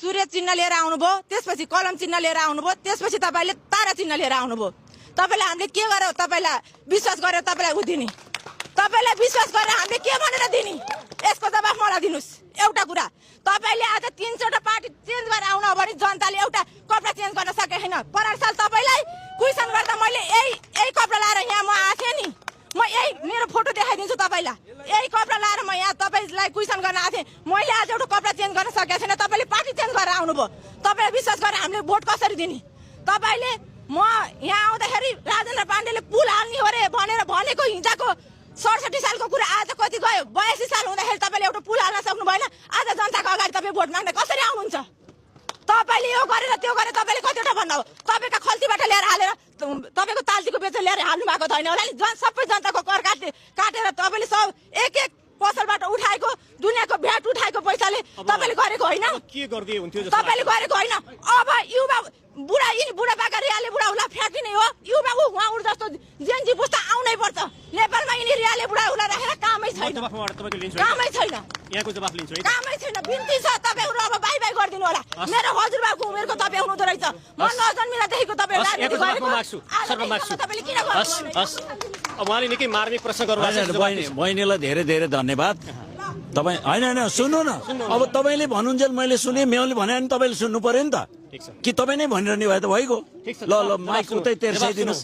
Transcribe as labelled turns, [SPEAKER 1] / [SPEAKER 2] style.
[SPEAKER 1] सूर्य चिन्ह लिएर आउनुभयो, त्यसपछि कलम चिन्ह लिएर आउनुभयो, त्यसपछि तपाईले तारा चिन्ह लिएर आउनुभयो। तपाईले हामीले के गर्यो, तपाईलाई विश्वास गर्यो, तपाईलाई उदिने, तपाईलाई विश्वास गरेर हामीले के भनेर दिने, यसको जवाफ मलाई दिनुस्। एउटा कुरा, तपाईले आज 300 पार्टी चेन्ज गरेर आउन भने जनताले एउटा कपडा चेन्ज गर्न सके छैन। पर साल तपाईलाई क्वेसन गर्दा मैले यही कपडा लाएर यहाँ म आथे नि, म यही मेरो फोटो देखाइदिन्छु तपाईलाई। यही कपडा लाएर म यहाँ तपाईलाई क्वेसन गर्न आथे, मैले आज एउटा कपडा चेन्ज गर्न सकेको छैन। तपाईले पार्टी चेन्ज गरेर आउनुभयो, तपाईलाई विश्वास गरेर हामीले भोट कसरी दिने। तपाईले म यहाँ आउँदाखेरि राजेन्द्र पाण्डेले पुल हाल्ने हो रे भनेर भनेको हिजोको 67 सालको कुरा आज कति गयो, 82 साल हुँदाखेरि तपाईले एउटा पुल हाल्न सक्नु भएन। आज जनताको अगाडि तपाईँ भोट माग्न कसरी आउनुहुन्छ? तपाईले यो गरेर त्यो गरेर तपाईले कतिवटा भन्नु हो? तपाईका खल्तीबाट ल्याएर हालेर तपाईको ताल्तीको बेचेर ल्याएर हाल्नु भएको छैन होला नि। सबै जनताको कर काटेर तपाईले सब एक पसलबाट उठाएको दुनियाँको भ्याट उठाएको पैसाले तपाईले गरेको होइन,
[SPEAKER 2] के गर्दै हुन्थ्यो जस्तो
[SPEAKER 1] तपाईले गरेको होइन। अब युवा बुढा बाका रियाले बुढा उला फ्याँकिने हो, युवा उहाँ उठ जस्तो जेनजी पुस्ता आउनै पर्छ। नेपालमा यिनी रियाले बुढा उला राखेर कामै छैन, कामै छैन,
[SPEAKER 2] यहाँको जवाफ लिन्छु है,
[SPEAKER 1] कामै छैन। बिन्ती छ तपाईहरु अब बाइ बाइ गरिदिनु होला। मेरो हजुरबाको उमेरको तपाईँ हुनुहुँदो रहेछ, म नजन्मिँदादेखिको तपाईँ राजनीति गरेको। तपाईले किन गर्नु?
[SPEAKER 2] अब उहाँले निकै मार्मिक प्रश्न गर्नुभएको छ।
[SPEAKER 3] बहिनीलाई धेरै धेरै धन्यवाद। तपाईँ होइन सुन्नु न, अब तपाईँले भन्नुहुन्छ मैले सुने, मैले भने नि तपाईँले सुन्नु पर्यो नि त, कि तपाईँ नै भनिरहनु भयो त भइगयो। ल माइक उतै तेर्साइदिनुहोस्।